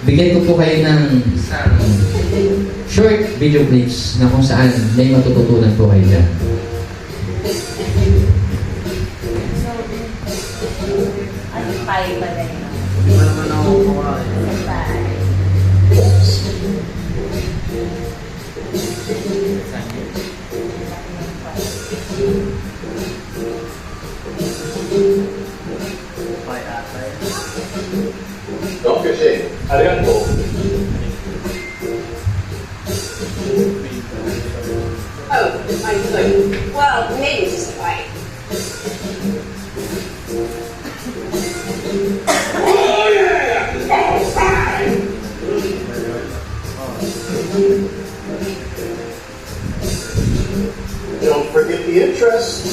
Bigyan ko po kayo ng isang short video clips na kung saan may matututunan po kayo dyan. Ano tayo ba rin? Hindi mo naman ako kumain. Don't kasi, ariyan ko. Oh, I could. Well, maybe just a bite. Don't forget the interest.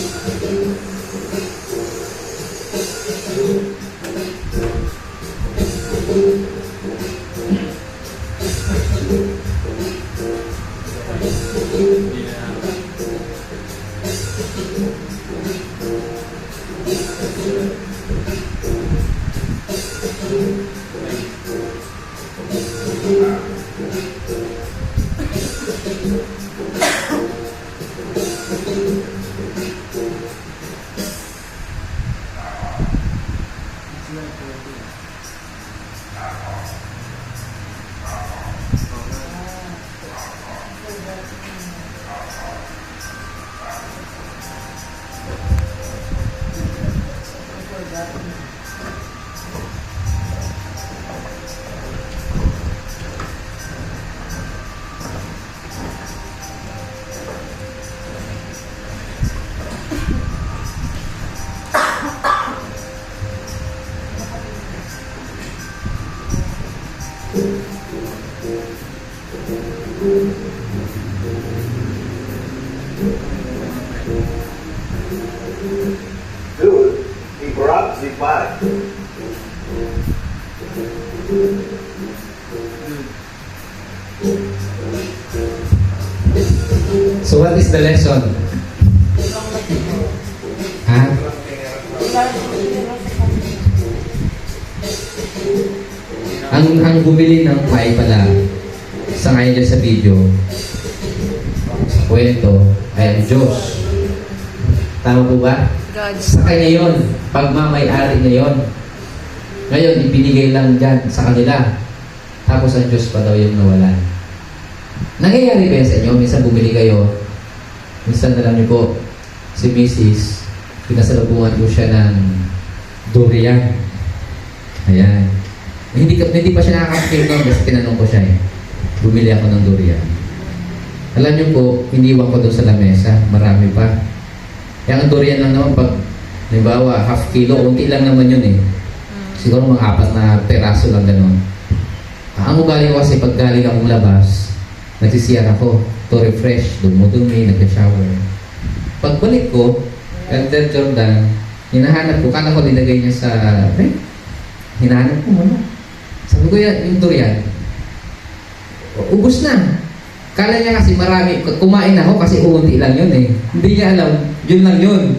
Dude, he brought the bike. So what is the lesson? Ha? Ang bumili ng pie pala sa ngayon dyan sa video, sa kwento, ay ang Diyos. Tama po ba? Sa kanya yun. Pagmamay-ari na yun. Ngayon, ibinigay lang dyan sa kanila. Tapos ang Diyos pa daw yung nawalan. Nangyayari ba yan sa inyo? Minsan bumili kayo. Minsan alam niyo po, si Mrs. pinasalubungan ko siya ng durian. Ayan. Hindi pa siya nakakakil noon kasi tinanong ko siya eh. Bumili ako ng durian. Alam niyo po, iniwan ko doon sa lamesa. Marami pa. Kaya ang durian lang naman pag, halimbawa, half kilo, unti lang naman yun eh. Siguro mga 4 na peraso lang ganun. Ang ugali ko kasi pag galing akong labas, nagsisiyar ako to refresh, dumudumi, nag-shower. Pagbalik ko, Elder Jordan, hinahanap ko, kala ko linagay niya sa hinahanap ko muna. Sabi ko yung durian, ubus na. Kala niya kasi marami, kumain ako kasi uunti lang yun eh. Hindi niya alam, yun lang yun.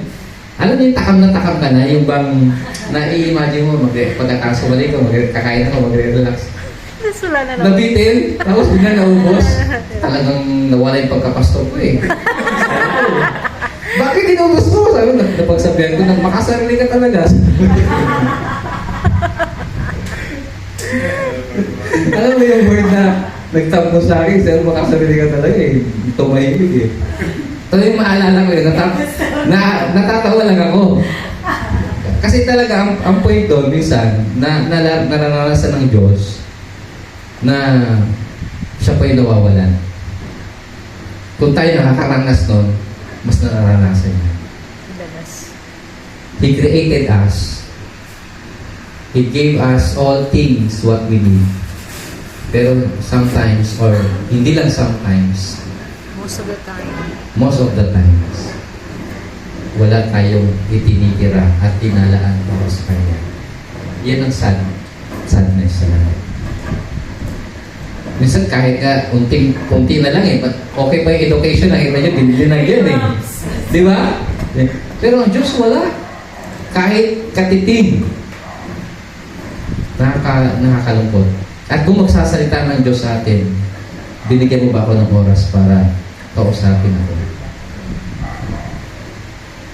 Alam niyo yung takam na takam ka na, yung bang na-i-imagine mo, pagkatapos balik ko, kakain ako, magre-relax. Nabitin, tapos bigla naubos. Talagang nawala yung pagkapastor ko eh. Bakit inubos mo? Sabi ko, napagsabihan ko nang makasarili ka talaga. Alam mo yung word na nagtampo sa akin, sabi makasarili ka talaga eh. Tumahimik eh. Ito yung maalala ko eh. Natatawa lang ako. Kasi talaga, ang point doon, minsan, nararanasan ng Diyos na siya pa yung nawawalan. Kung tayo nakakaranas nun, mas nararanasan niya. He created us. He gave us all things what we need. Pero sometimes, or hindi lang sometimes, Most of the time. most of the times, wala tayong itinitira at tinalaan para sa Kanya. Yan ang sadness sa lahat. Minsan kahit ka unti na lang eh, okay pa yung education, nakita nyo, binili na yan eh. Di ba? Pero ang Diyos wala. Kahit katiting. Nakakalungkot. At kung magsasalita ng Diyos sa atin, binigyan mo ba ako ng oras para kausapin ako?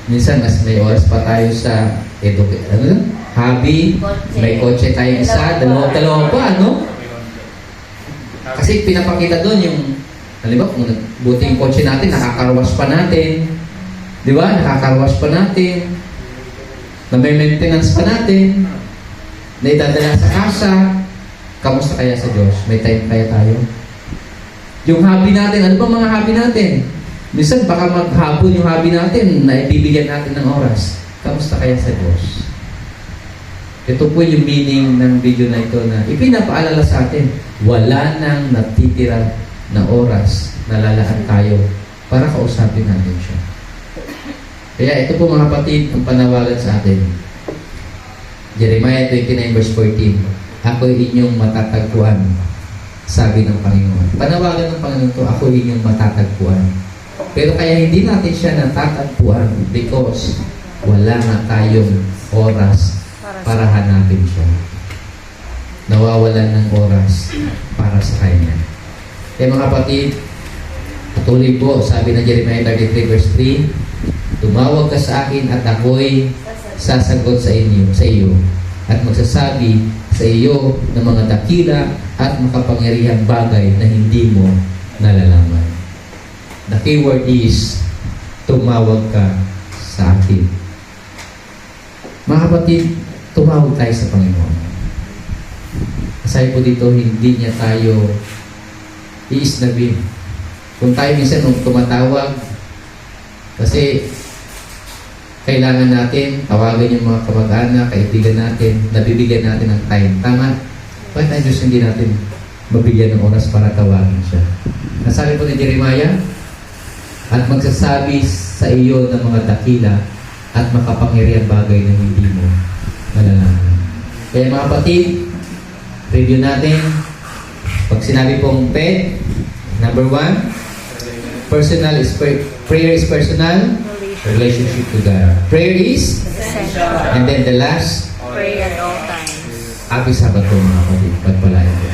Minsan, mas may oras pa tayo sa hobby, may kotse tayong isa, dalawa pa, ano? Kasi pinapakita doon yung, halimbawa, kung buti yung kotse natin, nakakarwas pa natin. Di ba? Nakakarwas pa natin. Na may maintenance pa natin. Na idadala sa kasa. Kamusta kaya sa Diyos? May time kaya tayo? Yung hobby natin, ano ba mga hobby natin? Minsan baka maghapon yung hobby natin na ibibigyan natin ng oras. Kamusta kaya sa Diyos? Ito po yung meaning ng video na ito na ipinapaalala sa atin, wala nang natitira na oras na lalaan tayo para kausapin natin siya. Kaya ito po mga kapatid, ang panawagan sa atin. Jeremiah 29 verse 14, ako'y inyong matatagpuan, sabi ng Panginoon. Panawagan ng Panginoon to, ako'y inyong matatagpuan. Pero kaya hindi natin siya natatagpuan because wala na tayong oras para hanapin siya. Nawawalan ng oras para sa Kanya. Kaya mga kapatid, patuloy po, sabi ng Jeremiah 33 verse 3, tumawag ka sa akin at ako'y sasagot sa iyo at magsasabi sa iyo ng mga dakila at makapangyarihang bagay na hindi mo nalalaman. The keyword is tumawag ka sa akin. Mga kapatid, tumawag tayo sa Panginoon. Aside po dito, hindi niya tayo iisnabin. Kung tayo minsan nung tumatawag, kasi kailangan natin tawagan yung mga kamag-anak, kaibigan natin, nabibigyan natin ng time. Tama? Bakit tayo Diyos hindi natin mabigyan ng oras para tawagin siya? Nasabi po ni Jeremiah, at magsasabi sa iyo ng mga dakila at makapangyarihang bagay na hindi mo malalaman. Kaya mga kapatid, review natin. Pag sinabi pong PED, number 1, prayer is personal, relationship to God. Prayer is, Essential. and then the last, Pray at all times. Happy Sabbath po mga kapatid. Pagpalain po.